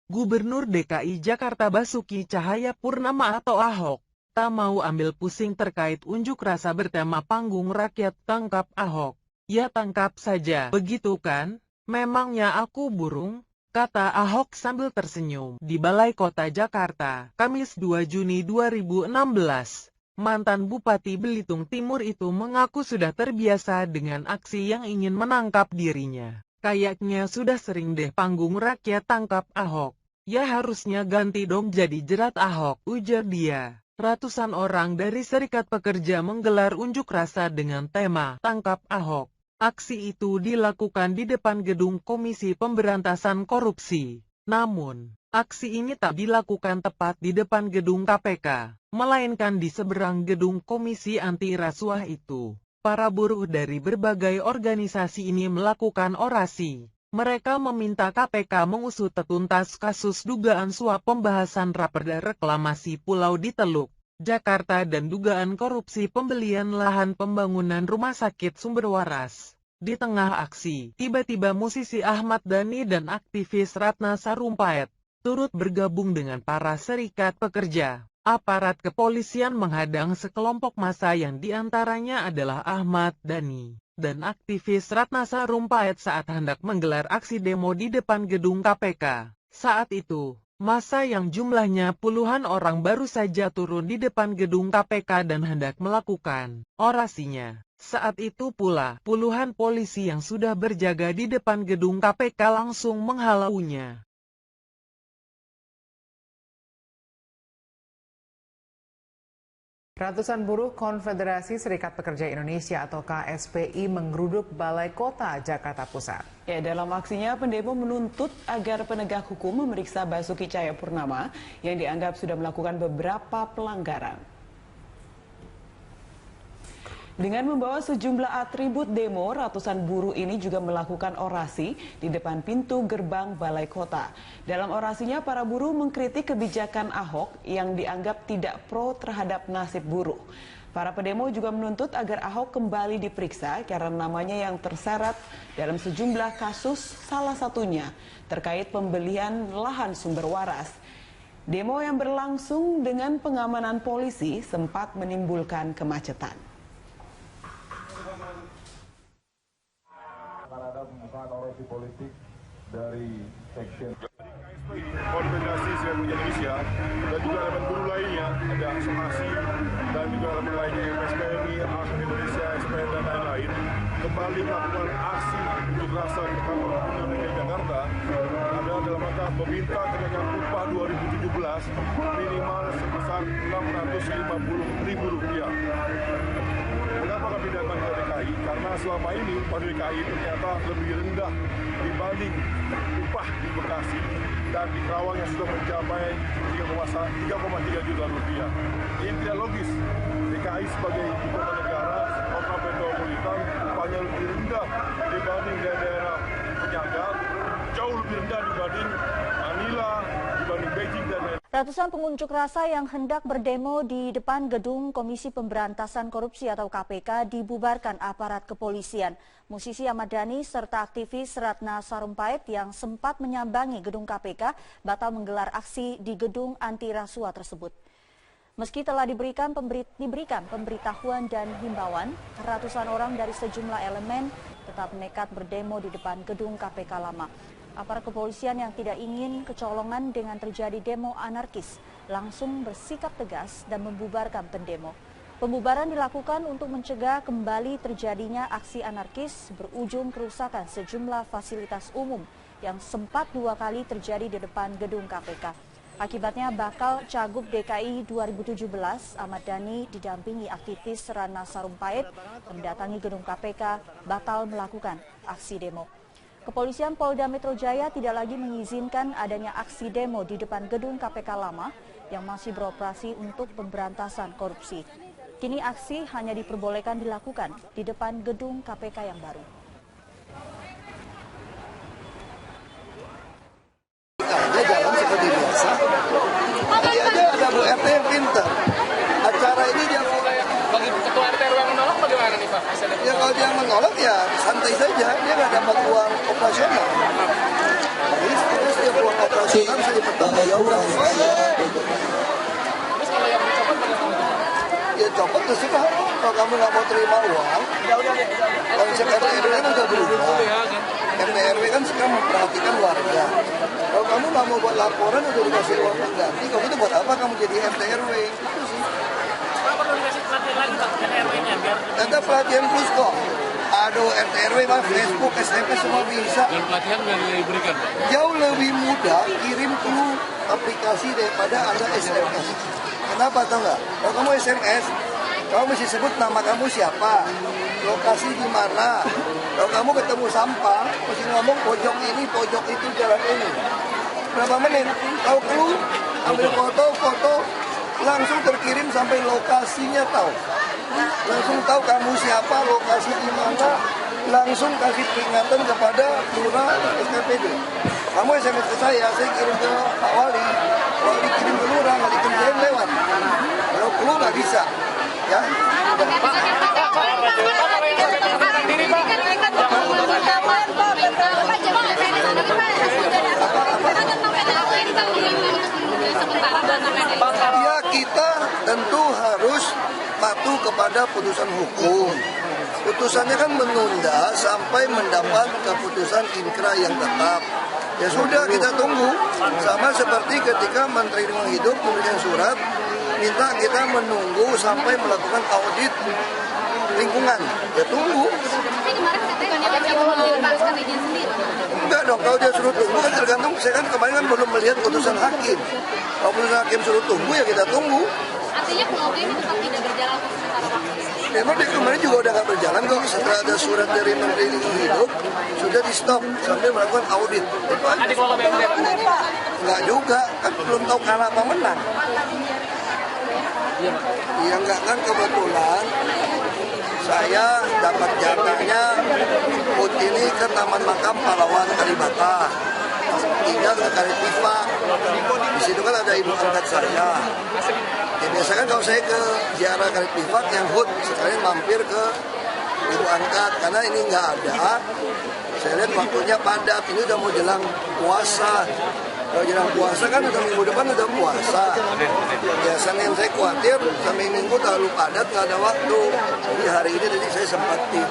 Gubernur DKI Jakarta Basuki Cahayapurnama atau Ahok, tak mau ambil pusing terkait unjuk rasa bertema panggung rakyat tangkap Ahok. Ya tangkap saja, begitu kan? Memangnya aku burung? Kata Ahok sambil tersenyum di Balai Kota Jakarta, Kamis 2 Juni 2016. Mantan Bupati Belitung Timur itu mengaku sudah terbiasa dengan aksi yang ingin menangkap dirinya. Kayaknya sudah sering deh panggung rakyat tangkap Ahok. Ya harusnya ganti dong jadi jerat Ahok, ujar dia. Ratusan orang dari Serikat Pekerja menggelar unjuk rasa dengan tema Tangkap Ahok. Aksi itu dilakukan di depan gedung Komisi Pemberantasan Korupsi. Namun, aksi ini tak dilakukan tepat di depan gedung KPK, melainkan di seberang gedung Komisi Anti Rasuah itu. Para buruh dari berbagai organisasi ini melakukan orasi. Mereka meminta KPK mengusut tuntas kasus dugaan suap pembahasan raperda reklamasi pulau di Teluk, Jakarta dan dugaan korupsi pembelian lahan pembangunan rumah sakit Sumber Waras. Di tengah aksi, tiba-tiba musisi Ahmad Dhani dan aktivis Ratna Sarumpait turut bergabung dengan para serikat pekerja. Aparat kepolisian menghadang sekelompok massa yang diantaranya adalah Ahmad Dhani dan aktivis Ratna Sarumpait saat hendak menggelar aksi demo di depan gedung KPK. Saat itu, massa yang jumlahnya puluhan orang baru saja turun di depan gedung KPK dan hendak melakukan orasinya. Saat itu pula, puluhan polisi yang sudah berjaga di depan gedung KPK langsung menghalaunya. Ratusan buruh Konfederasi Serikat Pekerja Indonesia atau KSPI menggeruduk Balai Kota Jakarta Pusat. Ya, dalam aksinya pendemo menuntut agar penegak hukum memeriksa Basuki Cahayapurnama yang dianggap sudah melakukan beberapa pelanggaran. Dengan membawa sejumlah atribut demo, ratusan buruh ini juga melakukan orasi di depan pintu gerbang Balai Kota. Dalam orasinya, para buruh mengkritik kebijakan Ahok yang dianggap tidak pro terhadap nasib buruh. Para pendemo juga menuntut agar Ahok kembali diperiksa karena namanya yang terseret dalam sejumlah kasus, salah satunya terkait pembelian lahan Sumber Waras. Demo yang berlangsung dengan pengamanan polisi sempat menimbulkan kemacetan. Ada pembukaan orasi politik dari section Konfederasi Serikat Pekerja Indonesia dan juga elemen buruh lainnya, ada asosiasi dan juga elemen lainnya MSPMI, ASN Indonesia, SPN dan lain-lain kembali melakukan aksi unjuk rasa di kantor Gubernur DKI Jakarta adalah dalam rangka meminta kenaikan upah 2017 minimal sebesar Rp650.000. Kenapa kami datang ke DKI? Karena selama ini upah DKI ternyata lebih rendah dibanding upah di Bekasi dan di Kerawang yang sudah mencapai 3,3 juta rupiah. Ini tidak logis. DKI sebagai ibu kota negara, kota metropolitan, upahnya lebih rendah dibanding daerah penyangga, jauh lebih rendah dibanding Manila, dibanding Beijing dan lain-lain. Ratusan pengunjuk rasa yang hendak berdemo di depan gedung Komisi Pemberantasan Korupsi atau KPK dibubarkan aparat kepolisian. Musisi Ahmad Dhani serta aktivis Ratna Sarumpait yang sempat menyambangi gedung KPK batal menggelar aksi di gedung anti rasuah tersebut. Meski telah diberikan pemberitahuan dan himbauan, ratusan orang dari sejumlah elemen tetap nekat berdemo di depan gedung KPK lama. Aparat kepolisian yang tidak ingin kecolongan dengan terjadi demo anarkis langsung bersikap tegas dan membubarkan pendemo. Pembubaran dilakukan untuk mencegah kembali terjadinya aksi anarkis berujung kerusakan sejumlah fasilitas umum yang sempat 2 kali terjadi di depan gedung KPK. Akibatnya bakal Cagup DKI 2017 Ahmad Dhani didampingi aktivis Ratna Sarumpait mendatangi gedung KPK batal melakukan aksi demo. Kepolisian Polda Metro Jaya tidak lagi mengizinkan adanya aksi demo di depan gedung KPK lama yang masih beroperasi untuk pemberantasan korupsi. Kini aksi hanya diperbolehkan dilakukan di depan gedung KPK yang baru. Dia jalan seperti biasa. Tadi aja ada Bu RT yang pintar. Acara ini dia bagi ketua RT RW yang menolak bagaimana nih Pak? Ya kalau dia menolak ya santai saja, dia nggak dapat uang operasional. Tapi setiap uang operasional bisa Ya udah, Terus kalau yang dicopot bagaimana? ya copot terserah. Kalau kamu nggak mau terima uang, konsep RT RW kan udah berubah. RT RW kan sekarang memperhatikan warga. Kalau kamu nggak mau buat laporan udah dikasih uang pengganti, kamu itu buat apa kamu jadi RT RW? Itu sih. Pak perlu dikasih pelatihan lagi Pak dengan RW-nya biar Ada pelatihan plus kok. Aduh, RT RW mah Facebook, SMS semua bisa. dan pelatihan sudah diberikan Pak. Jauh lebih mudah kirim clue aplikasi daripada Anda SMS. Kenapa tau nggak? Kalau kamu SMS, kamu mesti sebut nama kamu siapa, lokasi di mana. Kalau kamu ketemu sampah, mesti ngomong pojok ini, pojok itu, jalan ini. Berapa menit? Tahu clue, ambil foto, langsung terkirim sampai lokasinya tahu. Langsung tahu kamu siapa, lokasi di mana, langsung kasih peringatan kepada lurah SKPD. Kamu SMS ke saya kirim ke Pak Wali, Wali kirim ke lurah, nggak dikerjain lewat. Kalau clue nggak bisa, ya. Ya kita tentu harus patuh kepada putusan hukum. Putusannya kan menunda sampai mendapat keputusan inkrah yang tetap. Ya sudah kita tunggu. Sama seperti ketika Menteri Lingkungan Hidup memberikan surat minta kita menunggu sampai melakukan audit lingkungan. Ya tunggu. Tapi kemarin katanya dia mau melepaskan izin sendiri. Enggak dong, kalau dia suruh tunggu kan tergantung. Saya kan kemarin kan belum melihat putusan hakim. Kalau putusan hakim suruh tunggu ya kita tunggu. Artinya pulau ini tetap tidak berjalan untuk sementara waktu. Memang dari kemarin juga udah nggak berjalan kok. Setelah ada surat dari Menteri Lingkungan Hidup sudah di stop sambil melakukan audit. Itu aja. Dikelola BUMN. Enggak juga, kan belum tahu kalah apa menang. Iya enggak kan kebetulan saya dapat jatahnya put ini ke Taman Makam Pahlawan Kalibata. Tidak ke Kalitifa. Di situ kan ada ibu angkat saya. Ya, biasanya kalau saya ke ziarah Kalitifa yang HUT sekalian mampir ke ibu angkat karena ini nggak ada. Saya lihat waktunya padat, ini udah mau jelang puasa. Kalau jelang puasa kan udah minggu depan udah puasa. Ya Senin saya khawatir sampai Minggu terlalu padat nggak ada waktu. Jadi hari ini tadi saya sempetin.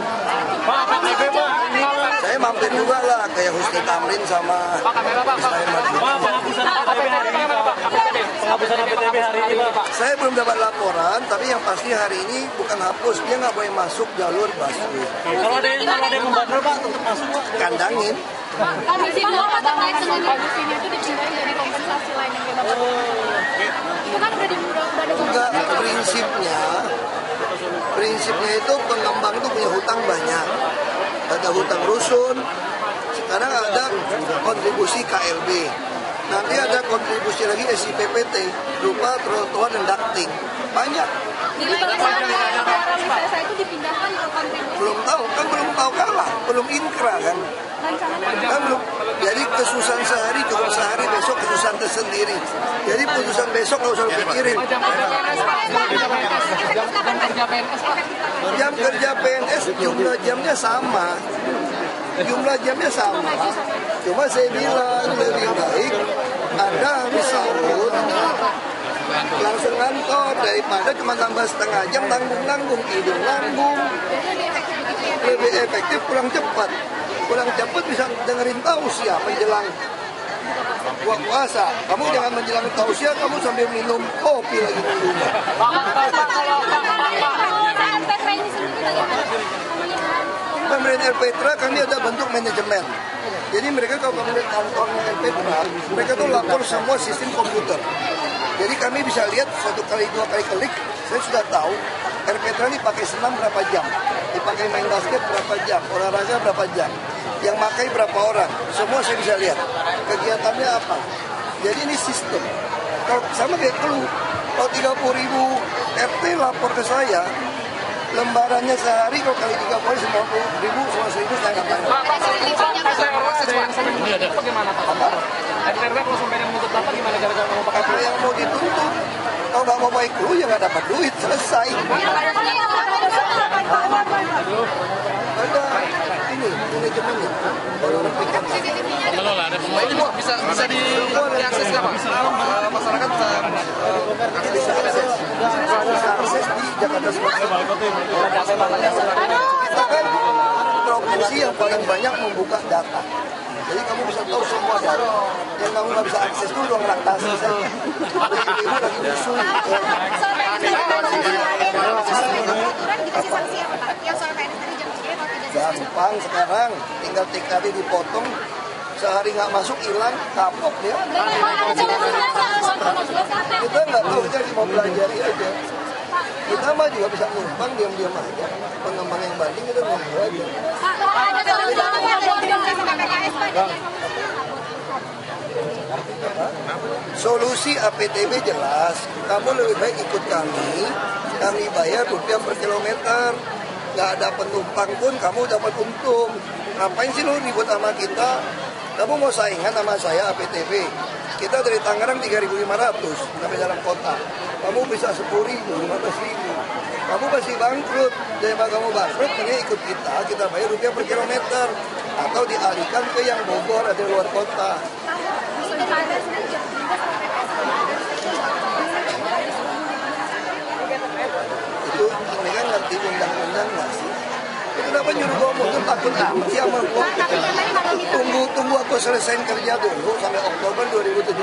Saya mampir juga lah kayak Husni Tamrin sama Ismail Marzuki. Penghapusan APTB hari ini Pak. Saya belum dapat laporan, tapi yang pasti hari ini bukan hapus, dia nggak boleh masuk jalur busway. Kalau ada yang membandel Pak tetap masuk Pak. Kandangin. Komisi 2 terkait dengan bagus ini itu dipindahin dari kompensasi lain yang kita itu kan udah ada Enggak, prinsipnya itu pengembang itu punya hutang banyak. Ada hutang rusun, sekarang ada kontribusi KLB. Nanti ada kontribusi lagi SIPPT berupa trotoar dan ducting. Banyak. Jadi barang saya itu dipindahkan ke kontribusi. Belum tahu kalah, belum inkrah kan. Kan belum. Jadi kesusahan sehari cukup sehari, besok kesusahan tersendiri. Jadi putusan besok nggak usah pikirin. Jam kerja PNS jumlah jamnya sama. Cuma saya bilang lebih baik Anda habis sahur langsung ngantor daripada cuma tambah setengah jam tanggung tidur nanggung. Lebih efektif pulang cepat bisa dengerin tausiah menjelang puasa. Kamu jangan menjelang tausiah kamu sambil minum kopi lagi di rumah. Pemerintah Elpetra kami ada bentuk manajemen. Jadi mereka kalau melihat kantornya Elpetra, mereka tuh lapor semua sistem komputer. Jadi kami bisa lihat 1 kali 2 kali klik, saya sudah tahu Elpetra ini pakai senam berapa jam, dipakai main basket berapa jam, olahraga berapa jam, yang pakai berapa orang, semua saya bisa lihat kegiatannya apa. Jadi ini sistem. Kalau sama kayak clue, kalau 30.000 RT lapor ke saya, lembarannya sehari kalau kali 3 kali 50.000 sama 1.000 saya nggak tahu. Ini ada bagaimana Pak? RW kalau sampai yang menuntut Bapak gimana gara-gara mau pakai Kalau yang mau dituntut, kalau nggak mau baik clue ya nggak dapat duit, selesai. Ada ini manajemennya, baru pikir. pengelola ada pengelola. bisa diakses nggak Pak? Masyarakat bisa akses di Jakarta Selatan. Kita kan provinsi yang paling banyak membuka data. Jadi kamu bisa tahu semua data. Yang kamu nggak bisa akses itu ruang raktasi saja. Ibu lagi musuh. Gampang sekarang, tinggal TKD dipotong, sehari nggak masuk hilang, kapok dia. Kita nggak tahu, kita mau pelajari aja. Kita mah juga bisa numpang diam-diam aja. Pengembang yang banding kita ngobrol aja. Solusi APTB jelas, kamu lebih baik ikut kami bayar rupiah per kilometer. Nggak ada penumpang pun kamu dapat untung. Ngapain sih lu ribut sama kita? Kamu mau saingan sama saya APTB? Kita dari Tangerang 3.500 sampai dalam kota. Kamu bisa 10.000, 15.000. Kamu masih bangkrut. Daripada kamu bangkrut, mending ikut kita bayar rupiah per kilometer. Atau dialihkan ke yang Bogor atau luar kota. Itu ini kan ngerti undang-undang nggak sih? Kenapa nyuruh gua mundur takut amat sih sama gua? Tunggu aku selesain kerja dulu sampai Oktober 2017.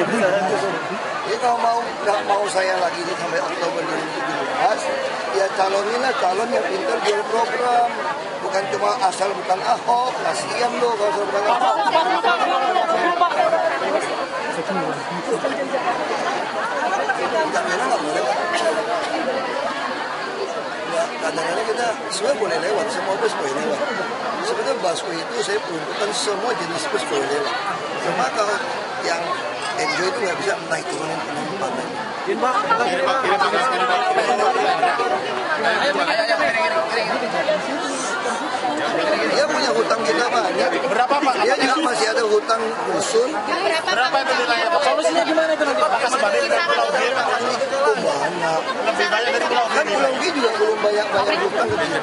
Jadi kalau nggak mau saya lagi sampai Oktober 2017, ya calonilah calon yang pintar jual program. Bukan cuma asal bukan Ahok, kasihan loh kalau asal bukan Ahok. Nggak boleh. Kadang-kadang kita semua boleh lewat, semua bus boleh lewat. Sebenarnya busway itu saya peruntukkan semua jenis bus boleh lewat. Cuma kalau yang enjoy itu nggak bisa naik turunin penumpang. Dia punya hutang kita banyak. Berapa Pak? Dia juga masih ada hutang rusun. Berapa itu nilainya Pak? Solusinya gimana itu nanti? Apakah sebanding dengan Pulau G? Banyak. Lebih banyak dari Pulau G? Kan Pulau G juga belum banyak hutang ke sini.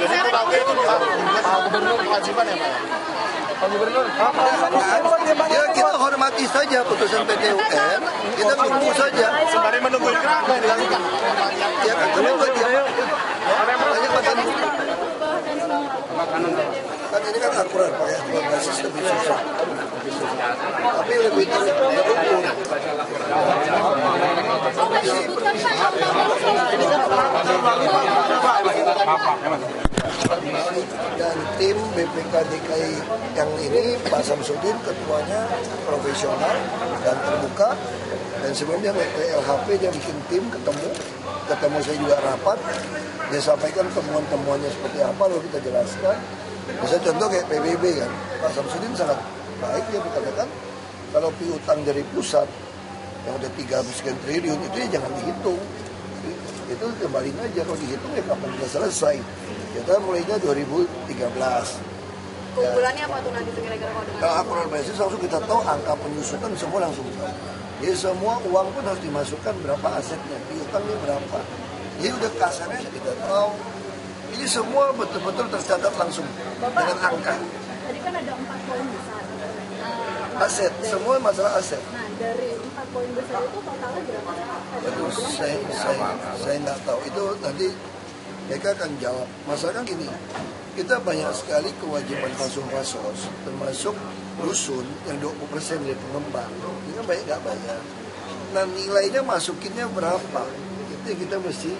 Jadi Pulau G itu Pak Gubernur kewajiban ya Pak? Pak Gubernur? Ya kita hormati saja putusan PT UN. Kita tunggu saja. Sembari menunggu ini apa yang dilakukan? Ya kan kenapa dia? Banyak makan. Kan ini kan akurat pakai akurat basis lebih susah. Tapi lebih terukur. Dan tim BPK DKI yang ini Pak Samsudin ketuanya profesional dan terbuka, dan sebelumnya LHP dia bikin tim ketemu saya juga rapat, dia sampaikan temuan-temuannya seperti apa lalu kita jelaskan. Bisa contoh kayak PBB kan, Pak Samsudin sangat baik, dia berkatakan kalau piutang dari pusat yang udah 3 sekian triliun itu ya jangan dihitung, itu kembaliin aja, kalau dihitung ya kapan bisa selesai. Kita mulainya 2013. Keunggulannya apa tuh nanti kira-kira kalau akurat basis langsung kita tahu angka penyusutan semua langsung tahu. Jadi semua uang pun harus dimasukkan berapa asetnya, piutangnya berapa. Jadi udah kasarnya kita tahu. Ini semua betul-betul tercatat langsung dengan angka. Tadi kan ada 4 poin besar. Aset, semua masalah aset. Nah, dari 4 poin besar itu totalnya berapa? Aduh, saya nggak tahu. Itu nanti mereka akan jawab. Masalahnya gini, kita banyak sekali kewajiban fasos, termasuk rusun yang 20% dari pengembang. Ini kan banyak nggak bayar. Nah nilainya masukinnya berapa? Itu yang kita mesti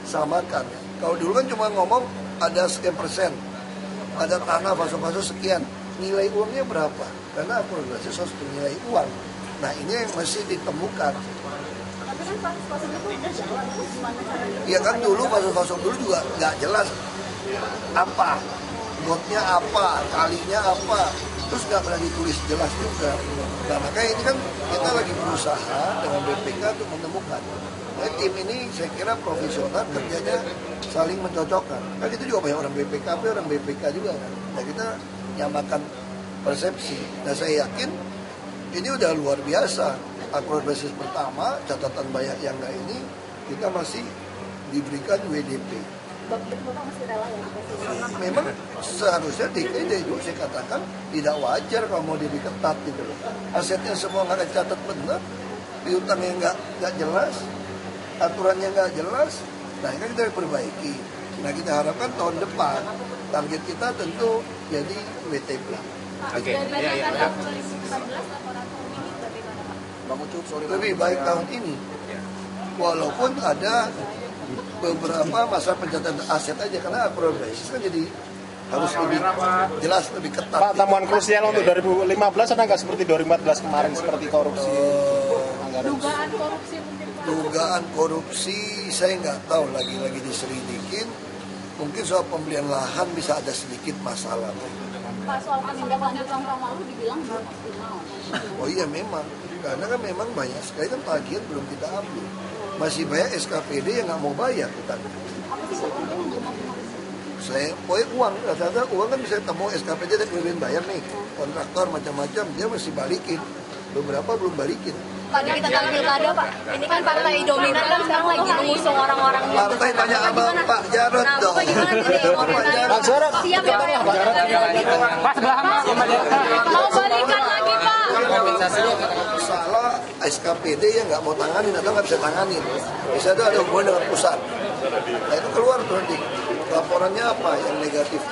samakan. Kalau dulu kan cuma ngomong ada sekian persen, ada tanah fasos sekian, nilai uangnya berapa? Karena aku basis harus nilai uang. Nah ini yang mesti ditemukan. Tapi kan fasos itu udah jalan, gimana caranya? Ya kan dulu fasos dulu juga nggak jelas apa, botnya apa, kalinya apa, terus nggak pernah ditulis jelas juga. Nah makanya ini kan kita lagi berusaha dengan BPK untuk menemukan. Nah, tim ini saya kira profesional, kerjanya saling mencocokkan. Kan itu juga banyak orang BPKP, orang BPK juga kan. Nah kita nyamakan persepsi. Nah saya yakin ini udah luar biasa. Akurat basis pertama, catatan banyak yang enggak ini, kita masih diberikan WDP. Bapak masih rela ya dikasih? Memang seharusnya DKI juga saya katakan tidak wajar kalau mau jadi ketat gitu loh. Asetnya semua nggak dicatat benar, piutangnya nggak jelas, aturannya nggak jelas. Nah ini kan kita perbaiki. Nah kita harapkan tahun depan target kita tentu jadi WTP. Oke. Dibandingkan tahun 2014 laporan tahun ini bagaimana Pak? Lebih baik tahun ini, walaupun ada beberapa masalah pencatatan aset aja karena accrual basis kan jadi harus lebih jelas, lebih ketat. Pak, temuan krusial untuk 2015 ada nggak seperti 2014 kemarin seperti korupsi? Dugaan korupsi mungkin Pak? Dugaan korupsi saya nggak tahu, lagi diselidikin. Mungkin soal pembelian lahan bisa ada sedikit masalah. Pak, soal penindakan utang tahun lalu dibilang belum optimal. Oh iya memang, karena kan memang banyak sekali kan tagihan belum kita ambil. Masih banyak SKPD yang nggak mau bayar utang. Apa sih Pak yang belum optimal? Saya, pokoknya uang, rata-rata uang kan bisa ketemu SKPD dan belum bayar nih. Kontraktor macam-macam dia masih balikin, beberapa belum balikin. Pak, di tengah pilkada Pak, ini kan partai dominan kan sekarang lagi mengusung orang-orang Partai tanya abang Pak Jarod dong. Pak gimana nih? Pak Jarod. Siap ya Pak? Pak sebelah Mau balikan lagi Pak? Salah SKPD yang nggak mau tanganin atau nggak bisa tanganin. Bisa ada hubungan dengan pusat. Nah itu keluar tuh nanti laporannya apa yang negatif.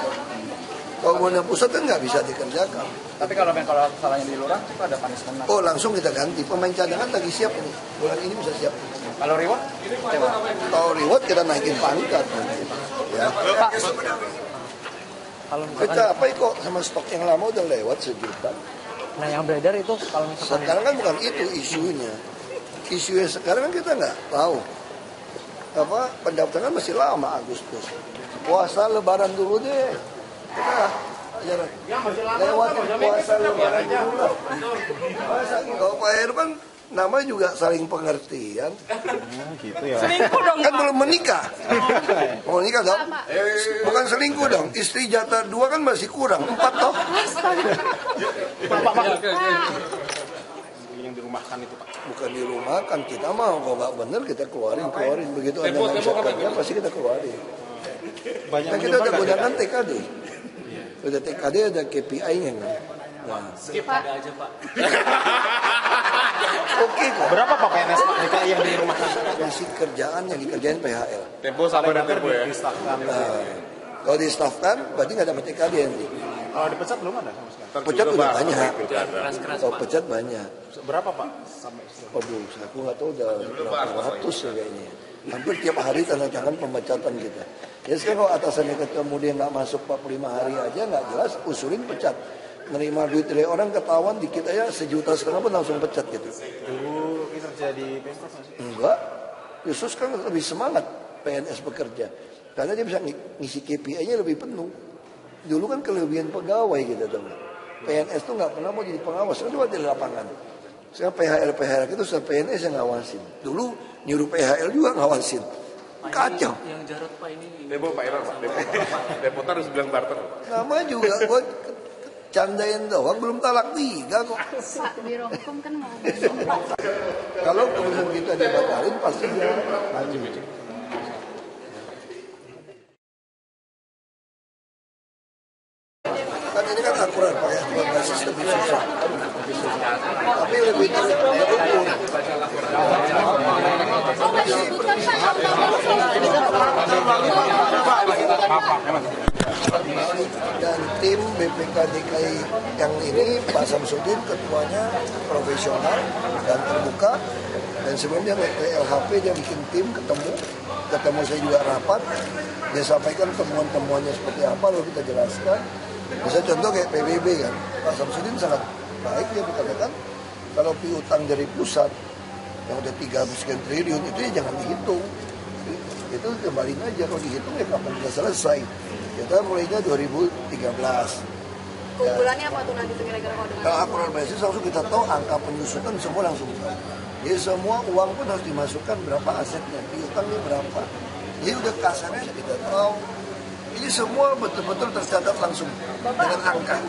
Kalau hubungan dengan pusat kan nggak bisa dikerjakan. Tapi kalau salahnya di lurah itu ada punishment. Oh langsung kita ganti. Pemain cadangan lagi siap ini. Bulan ini bisa siap. Kalau reward? Kalau reward kita naikin pangkat. Ya. Pak, kalau Kita apa kok sama stok yang lama udah lewat 1 juta. nah yang beredar itu kalau misalkan Sekarang kan bukan itu isunya. Isunya sekarang kan kita nggak tahu. Apa pendaftaran masih lama Agustus. Puasa Lebaran dulu deh. Kita lewat puasa Lebaran dulu lah. Masa kalau Pak Heru kan namanya juga saling pengertian. Gitu ya. Kan belum menikah. Mau nikah dong? Bukan selingkuh dong. Istri jatah 2 kan masih kurang. 4 toh. Yang dirumahkan itu Pak. Bukan dirumahkan, kita mau kalau nggak bener kita keluarin begitu ada nggak bisa kerja pasti kita keluarin. Kan kita udah gunakan TKD, udah TKD ada KPI-nya kan. Nah. aja Pak. Oke kok. Berapa Pak PNS Pak DKI yang dirumahkan? Basic kerjaan yang dikerjain PHL. Tempo saling Tempo ya. Kalau di-staffkan berarti nggak dapat TKD nanti. Kalau dipecat belum ada sama sekali. Pecat udah banyak. Kalau pecat banyak. Berapa Pak? Sampai Aduh, aku nggak tahu udah berapa ratus ya kayaknya. Hampir tiap hari tanda tangan pemecatan kita. Ya sekarang kalau atasannya ketemu dia nggak masuk 45 hari aja nggak jelas, usulin pecat. Nerima duit dari orang ketahuan dikit aja 1 juta sekarang pun langsung pecat gitu. dulu kerja di Pemprov masih? Enggak, Yesus kan lebih semangat PNS bekerja. Karena dia bisa ngisi KPI-nya lebih penuh. Dulu kan kelebihan pegawai gitu dong. PNS tuh nggak pernah mau jadi pengawas, kan cuma di lapangan. Sekarang PHL itu sudah PNS yang ngawasin. Dulu nyuruh PHL juga ngawasin. Kacau. Yang Jarod Pak ini. Depo Pak Ira Pak. Depo harus bilang barter. Nama juga gue candain doang, belum talak 3 kok. Pak, Biro Hukum kan mau Kalau kemudian kita dibatalin pasti dia lanjut. Kan ini kan akurat pakai aturan basis lebih susah. Tapi lebih terukur. Dan tim BPK DKI yang ini Pak Samsudin ketuanya profesional dan terbuka. Dan sebelumnya LHP dia bikin tim ketemu saya juga rapat. Dia sampaikan temuan-temuannya seperti apa lalu kita jelaskan. Bisa contoh kayak PBB kan, Pak Samsudin sangat baik dia berkatakan kalau piutang dari pusat yang udah 3 sekian triliun itu ya jangan dihitung. Itu kembaliin aja, kalau dihitung ya kapan bisa selesai. Kita mulainya 2013. keunggulannya apa tuh nanti kira-kira kalau dengan Kalau akurat basis langsung kita tahu angka penyusutan semua langsung tahu. Jadi semua uang pun harus dimasukkan berapa asetnya, piutangnya berapa. Jadi udah kasarnya kita tahu. Ini semua betul-betul tercatat langsung dengan angka.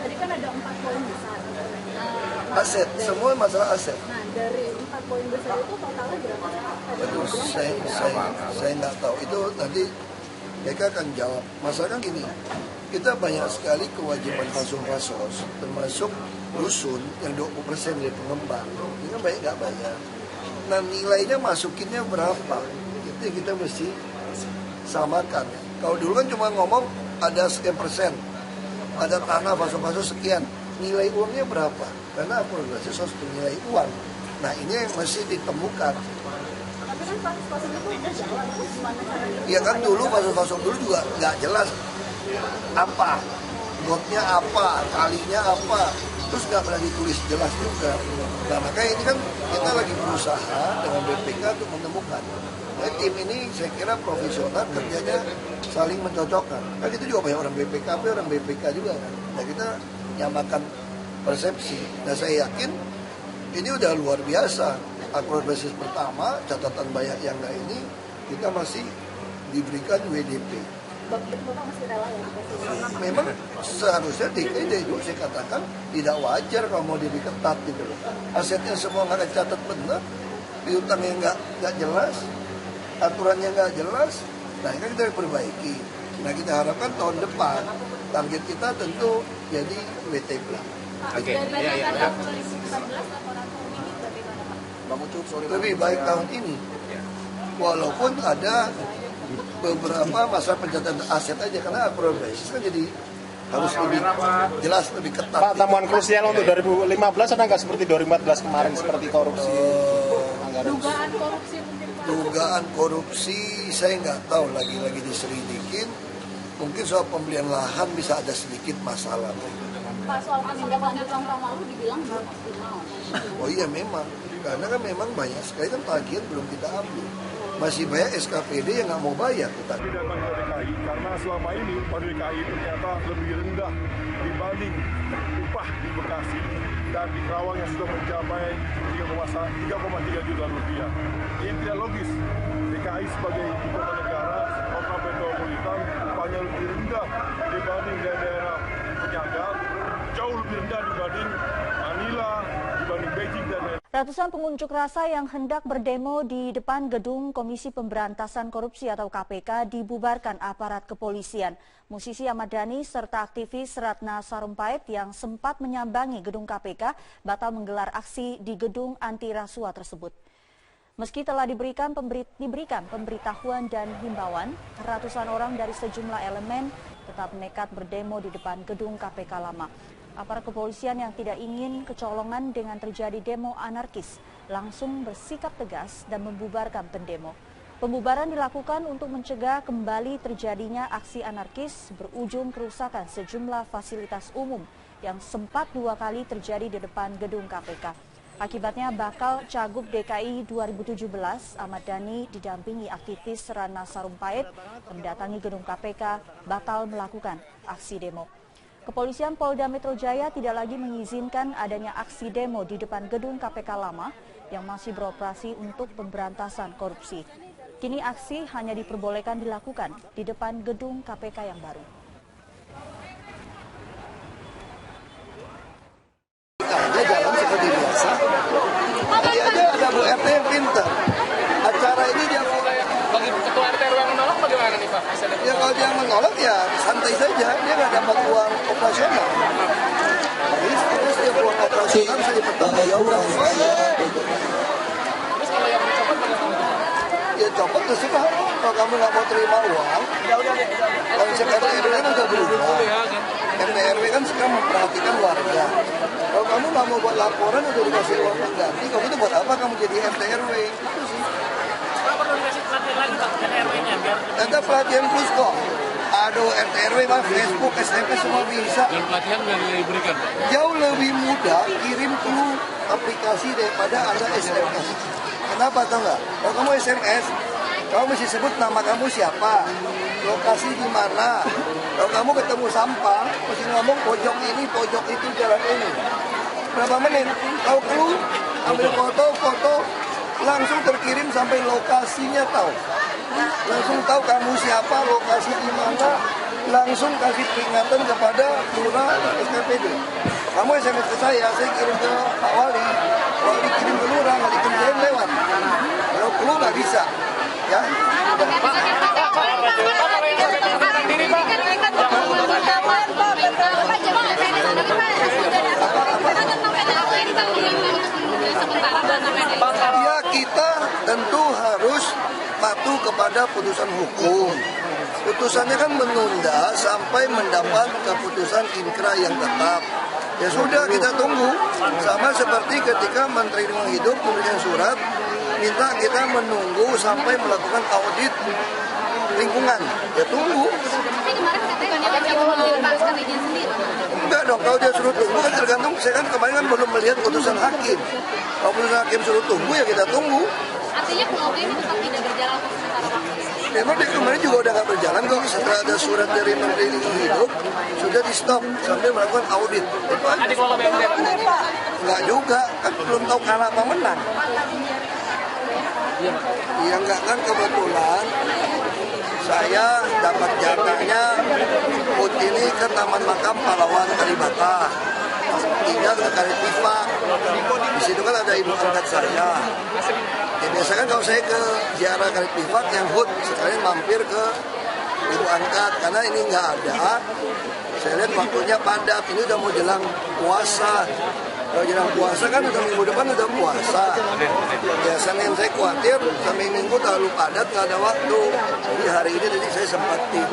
tadi kan ada 4 poin besar. Aset, semua masalah aset. Nah, dari 4 poin besar itu totalnya berapa? Aduh, saya nggak tahu. Itu nanti mereka akan jawab. Masalahnya gini, kita banyak sekali kewajiban fasos-fasos, termasuk rusun yang 20% dari pengembang. Ini kan banyak nggak bayar. Nah nilainya masukinnya berapa? Itu yang kita mesti samakan. Kalau dulu kan cuma ngomong ada sekian persen, ada tanah fasos-fasos sekian, nilai uangnya berapa? Karena akomodasi sos nilai uang. Nah ini yang mesti ditemukan. Tapi kan fasos-fasos itu udah jalan, gimana caranya? Ya kan dulu fasos-fasos dulu juga nggak jelas apa, gotnya apa, kalinya apa, terus nggak pernah ditulis jelas juga. Nah makanya ini kan kita lagi berusaha dengan BPK untuk menemukan. Nah, tim ini saya kira profesional, kerjanya saling mencocokkan. Kan itu juga banyak orang BPKP, orang BPK juga kan. Nah kita nyamakan persepsi. Nah saya yakin ini udah luar biasa. Akomodasi pertama, catatan banyak yang nggak ini, kita masih diberikan WDP. Bapak masih rela ya dikasih? Memang seharusnya DKI dari dulu saya katakan tidak wajar kalau mau diberi ketat gitu loh. Asetnya semua nggak dicatat benar, piutangnya nggak jelas, aturannya nggak jelas. Nah ini kan kita perbaiki. Nah kita harapkan tahun depan target kita tentu jadi WTP. Oke. Dari tahun 2014 laporan tahun ini bagaimana Pak? Lebih baik tahun ini, walaupun ada beberapa masalah pencatatan aset aja karena progres kan jadi harus lebih jelas, lebih ketat. Pak, temuan krusial untuk 2015 ada nggak seperti 2014 kemarin seperti korupsi? Dugaan korupsi mungkin Pak? Dugaan korupsi saya nggak tahu, lagi diselidikin. Mungkin soal pembelian lahan bisa ada sedikit masalah. Pak, soal penindakan utang tahun lalu dibilang belum optimal. Oh iya memang, karena kan memang banyak sekali kan tagihan belum kita ambil. Masih banyak SKPD yang nggak mau bayar. Tindakan DKI karena selama ini upah DKI ternyata lebih rendah dibanding upah di Bekasi dan di Kerawang yang sudah mencapai 3,3 juta rupiah. Ini tidak logis. DKI sebagai ibu kota negara, kota metropolitan, upahnya lebih rendah dibanding daerah penyangga, jauh lebih rendah dibanding Manila, dibanding Beijing dan lain-lain. Ratusan pengunjuk rasa yang hendak berdemo di depan gedung Komisi Pemberantasan Korupsi atau KPK dibubarkan aparat kepolisian. Musisi Ahmad Dhani serta aktivis Ratna Sarumpait yang sempat menyambangi gedung KPK batal menggelar aksi di gedung anti rasuah tersebut. Meski telah diberikan pemberitahuan dan himbauan, ratusan orang dari sejumlah elemen tetap nekat berdemo di depan gedung KPK lama. Aparat kepolisian yang tidak ingin kecolongan dengan terjadi demo anarkis langsung bersikap tegas dan membubarkan pendemo. Pembubaran dilakukan untuk mencegah kembali terjadinya aksi anarkis berujung kerusakan sejumlah fasilitas umum yang sempat 2 kali terjadi di depan gedung KPK. Akibatnya bakal Cagup DKI 2017 Ahmad Dhani didampingi aktivis Ratna Sarumpait mendatangi gedung KPK batal melakukan aksi demo. Kepolisian Polda Metro Jaya tidak lagi mengizinkan adanya aksi demo di depan gedung KPK lama yang masih beroperasi untuk pemberantasan korupsi. Kini aksi hanya diperbolehkan dilakukan di depan gedung KPK yang baru. Aja jalan seperti biasa. Tadi aja ada Bu RT yang pintar. Acara ini dia Bagi ketua RT RW yang menolak bagaimana nih Pak? ya kalau dia menolak ya santai saja, dia nggak dapat uang operasional. Terus dia uang operasional bisa dipertanggungjawabkan. Terus kalau yang dicopot bagaimana? Ya copot terserah. Kalau kamu nggak mau terima uang, konsep RT RW kan udah berubah. RT RW kan sekarang memperhatikan warga. Kalau kamu nggak mau buat laporan udah dikasih uang pengganti, kamu itu buat apa kamu jadi RT RW? Itu sih. Ada pelatihan plus kok. Aduh, RT RW, Facebook, SMP semua bisa. Dan pelatihan yang diberikan Pak? Jauh lebih mudah kirim clue aplikasi daripada Anda SMS. Kenapa tau nggak? Kalau kamu SMS, kamu mesti sebut nama kamu siapa, lokasi di mana. Kalau kamu ketemu sampah, mesti ngomong pojok ini, pojok itu, jalan ini. Berapa menit? Tahu clue, ambil foto, langsung terkirim sampai lokasinya tahu. Langsung tahu kamu siapa, lokasi di mana, langsung kasih peringatan kepada lurah SKPD. Kamu SMS ke saya kirim ke Pak Wali. Kalau dikirim ke lurah, nggak dikirim lewat. Kalau clue nggak bisa. Ya. kepada putusan hukum. Putusannya kan menunda sampai mendapat keputusan inkrah yang tetap. Ya sudah, kita tunggu. Sama seperti ketika Menteri Lingkungan Hidup memberikan surat, minta kita menunggu sampai melakukan audit lingkungan. Ya tunggu. Tapi kemarin katanya wajib melepaskan izin sendiri. Enggak dong, kalau dia suruh tunggu kan tergantung. Saya kan kemarin kan belum melihat putusan hakim. Kalau putusan hakim suruh tunggu ya kita tunggu. Artinya Pulau B ini tetap tidak berjalan untuk sementara waktu. Memang dari kemarin juga udah nggak berjalan kok. Setelah ada surat dari Menteri Lingkungan Hidup, sudah di stop sambil melakukan audit. Itu aja. Dikelola BUMN. Enggak juga, kan belum tahu kalah apa menang. Iya enggak, kan kebetulan saya dapat jatahnya put ini ke Taman Makam Pahlawan Kalibata, tidak ke Kalipifak. Di situ kan ada ibu angkat saya. Ya, biasa kan kalau saya ke ziarah Kalipifak yang HUT, sekalian mampir ke ibu angkat, karena ini nggak ada. Saya lihat waktunya padat, ini udah mau jelang puasa. Kalau jelang puasa kan udah minggu depan udah puasa. Ya Senin saya khawatir sampai Minggu terlalu padat, nggak ada waktu. Jadi hari ini tadi saya sempetin.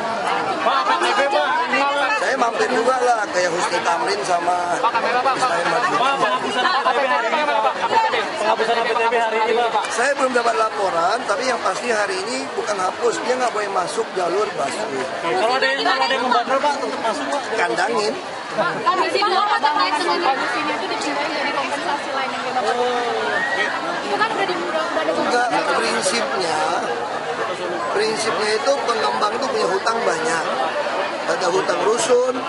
Saya mampir juga lah kayak Husni Tamrin sama Ismail Marzuki. Penghapusan APTB hari ini, Pak. Saya belum dapat laporan, tapi yang pasti hari ini bukan hapus, dia nggak boleh masuk jalur busway. Kalau ada yang membandel, Pak, tetap masuk, Pak. Kandangin. Komisi 2 terkait dengan kasus ini itu dipindahin jadi kompensasi lain yang kita dapat. Itu kan udah ada Enggak, prinsipnya itu pengembang itu punya hutang banyak. Ada hutang rusun,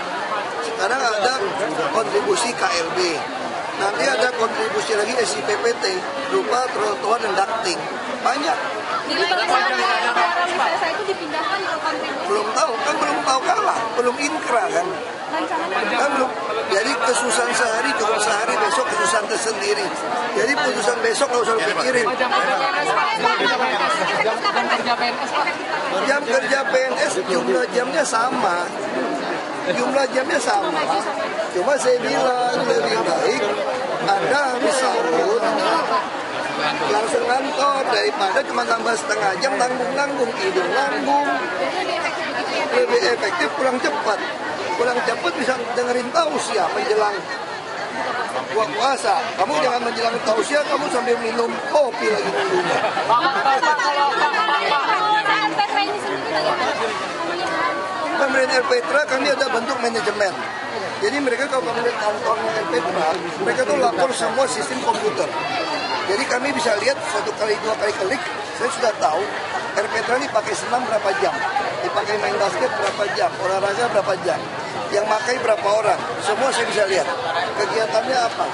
sekarang ada kontribusi KLB. Nanti ada kontribusi lagi SIPPT berupa trotoar dan ducting. Banyak. Jadi bagaimana cara wisata itu dipindahkan ke kontribusi? Belum tahu kalah, belum inkrah kan. Kan belum. Jadi kesusahan sehari cukup sehari, besok kesusahan tersendiri. Jadi putusan besok nggak usah dipikirin. Jam kerja PNS jumlah jamnya sama. Cuma saya bilang lebih baik Anda habis sahur langsung ngantor daripada cuma tambah setengah jam nanggung tidur nanggung. Lebih efektif pulang cepat bisa dengerin tausiah menjelang puasa. Kamu jangan menjelang tausiah kamu sambil minum kopi lagi dulunya. Pemerintah Elpetra kami ada bentuk manajemen. Jadi mereka kalau melihat kantornya Elpetra, mereka tuh lapor semua sistem komputer. Jadi kami bisa lihat 1 kali 2 kali klik, saya sudah tahu Elpetra ini pakai senam berapa jam, dipakai main basket berapa jam, olahraga berapa jam, yang pakai berapa orang, semua saya bisa lihat. Kegiatannya apa?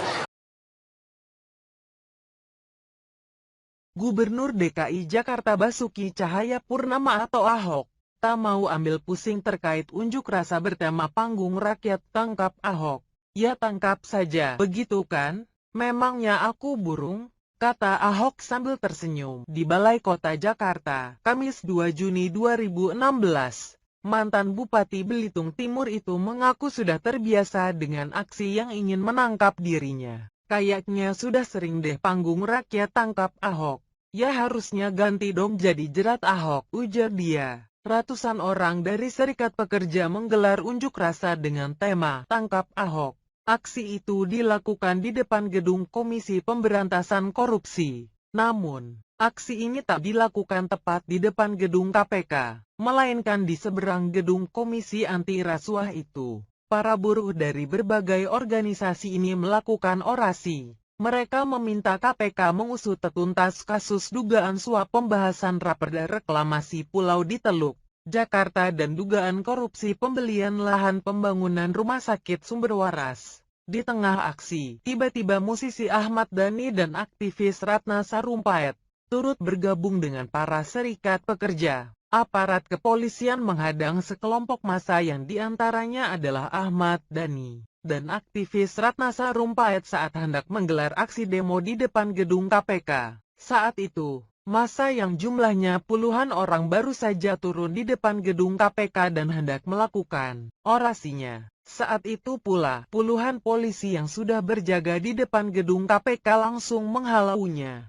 Gubernur DKI Jakarta Basuki Cahayapurnama atau Ahok tak mau ambil pusing terkait unjuk rasa bertema Panggung Rakyat Tangkap Ahok. Ya tangkap saja, begitu kan? Memangnya aku burung? Kata Ahok sambil tersenyum di Balai Kota Jakarta, Kamis 2 Juni 2016. Mantan Bupati Belitung Timur itu mengaku sudah terbiasa dengan aksi yang ingin menangkap dirinya. Kayaknya sudah sering deh Panggung Rakyat Tangkap Ahok. Ya harusnya ganti dong jadi jerat Ahok, ujar dia. Ratusan orang dari Serikat Pekerja menggelar unjuk rasa dengan tema Tangkap Ahok. Aksi itu dilakukan di depan gedung Komisi Pemberantasan Korupsi. Namun, aksi ini tak dilakukan tepat di depan gedung KPK, melainkan di seberang gedung Komisi Anti Rasuah itu. Para buruh dari berbagai organisasi ini melakukan orasi. Mereka meminta KPK mengusut tuntas kasus dugaan suap pembahasan raperda reklamasi pulau di Teluk, Jakarta dan dugaan korupsi pembelian lahan pembangunan rumah sakit sumber waras. Di tengah aksi, tiba-tiba musisi Ahmad Dhani dan aktivis Ratna Sarumpait turut bergabung dengan para serikat pekerja. Aparat kepolisian menghadang sekelompok massa yang diantaranya adalah Ahmad Dhani dan aktivis Ratna Sarumpait saat hendak menggelar aksi demo di depan gedung KPK. Saat itu, massa yang jumlahnya puluhan orang baru saja turun di depan gedung KPK dan hendak melakukan orasinya. Saat itu pula, puluhan polisi yang sudah berjaga di depan gedung KPK langsung menghalaunya.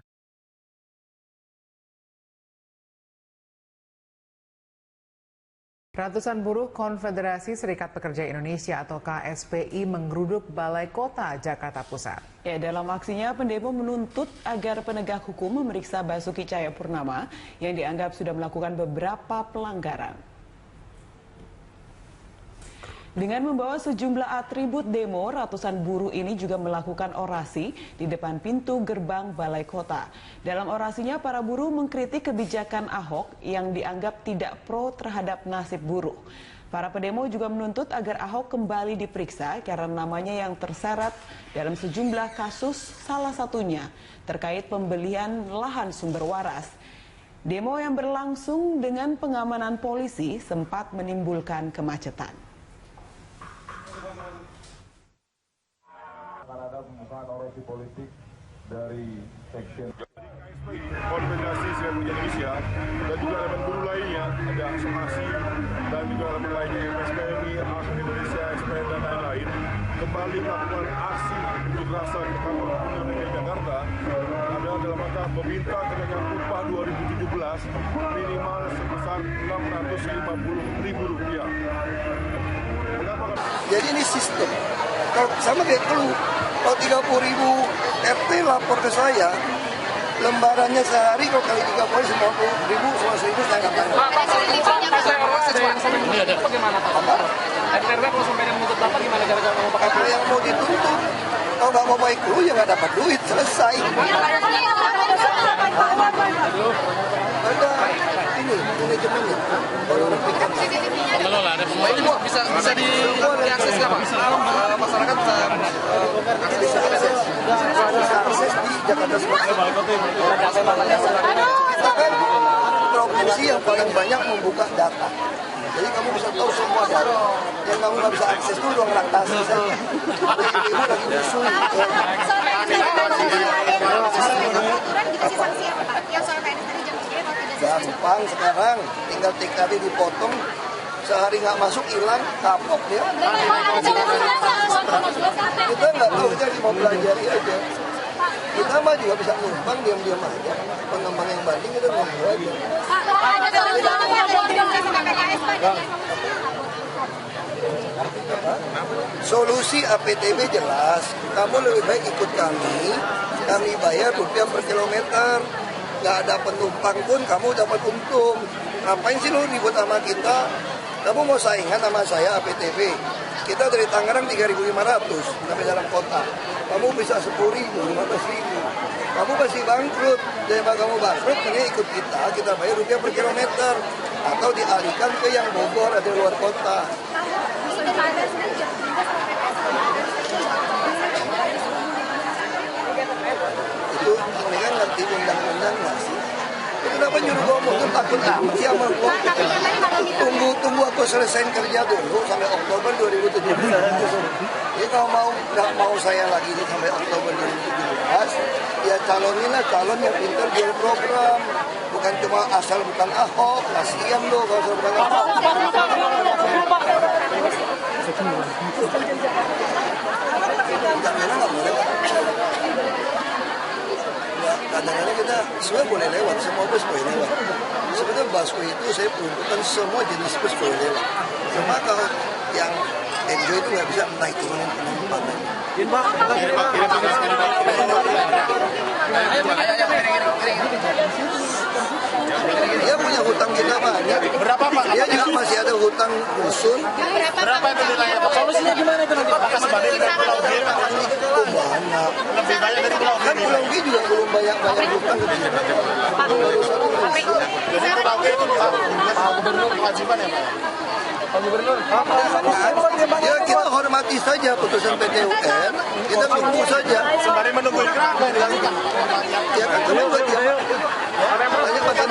Ratusan buruh Konfederasi Serikat Pekerja Indonesia atau KSPI menggeruduk Balai Kota Jakarta Pusat. Ya, dalam aksinya pendemo menuntut agar penegak hukum memeriksa Basuki Cahayapurnama yang dianggap sudah melakukan beberapa pelanggaran. Dengan membawa sejumlah atribut demo, ratusan buruh ini juga melakukan orasi di depan pintu gerbang Balai Kota. Dalam orasinya, para buruh mengkritik kebijakan Ahok yang dianggap tidak pro terhadap nasib buruh. Para pendemo juga menuntut agar Ahok kembali diperiksa karena namanya yang terseret dalam sejumlah kasus, salah satunya terkait pembelian lahan sumber waras. Demo yang berlangsung dengan pengamanan polisi sempat menimbulkan kemacetan. Akan ada pembukaan orasi politik dari section Konfederasi Serikat Pekerja Indonesia dan juga elemen buruh lainnya, ada Somasi dan juga elemen lainnya MSPMI, ASN Indonesia, SPN dan lain-lain kembali melakukan aksi unjuk rasa di kantor Gubernur DKI Jakarta adalah dalam rangka meminta kenaikan upah 2017 minimal sebesar Rp650.000. Jadi ini sistem. Kalau sama kayak kalau 30.000 RT lapor ke saya, lembarannya sehari kalau kali 3 kali 50.000, 100.000 saya nggak tahu. Bagaimana Pak? RW kalau sampai yang menuntut Bapak gimana gara-gara mau pakai Kalau yang mau dituntut, kalau nggak mau pakai clue ya nggak dapat duit, selesai. Ada ini manajemennya. Kalau pikir pengelola ada semua ini Bu bisa diakses nggak Pak? Masyarakat bisa akses di Jakarta Selatan. Kita kan provinsi yang paling banyak membuka data. Jadi kamu bisa tahu semua data. Yang kamu nggak bisa akses itu ruang raktasi saja. Ibu lagi nyusul. Gampang sekarang, tinggal TKD dipotong, sehari nggak masuk hilang, kapok ya. Kita nggak tahu, kita mau pelajari aja. Kita mah juga bisa numpang diam-diam aja. Pengembang yang banding kita nunggu aja. Solusi APTB jelas, kamu lebih baik ikut kami bayar rupiah per kilometer. Nggak ada penumpang pun kamu dapat untung. Ngapain sih lu ribut sama kita? Kamu mau saingan sama saya APTB? Kita dari Tangerang 3.500 sampai dalam kota. Kamu bisa 10.000, 15.000. Kamu masih bangkrut. Daripada kamu bangkrut, mending ikut kita bayar rupiah per kilometer. Atau dialihkan ke yang Bogor atau luar kota. Itu ini kan ngerti undang-undang nggak sih? Kenapa nyuruh ngomong tuh takut amat sih sama gua? Tunggu aku selesaiin kerja dulu sampai Oktober 2017. Jadi kalau nggak mau saya lagi sampai Oktober 2017, ya calonilah calon yang pintar jual program, bukan cuma asal bukan Ahok. Kasihan loh kalau asal bukan Ahok. Nggak boleh. Kadang-kadang kita semua boleh lewat, semua bus boleh lewat. Sebenarnya busku itu saya peruntukkan semua jenis bus boleh lewat. Cuma kalau yang enjoy itu nggak bisa naik turunin penumpang. Dia punya hutang kita banyak. Berapa Pak? Dia juga masih ada hutang rusun. Berapa itu nilainya Pak? Solusinya gimana itu nanti? Apakah sebanding dengan Pulau G? Banyak. Lebih banyak dari Pulau G? Kan Pulau G juga belum banyak hutang ke sini. Jadi Pulau G itu Pak Gubernur kewajiban ya Pak? Pak Gubernur? Ya kita hormati saja putusan PT UN. Kita tunggu saja. Sembari menunggu ini apa yang dilakukan? Ya kan kenapa dia? Banyak makan.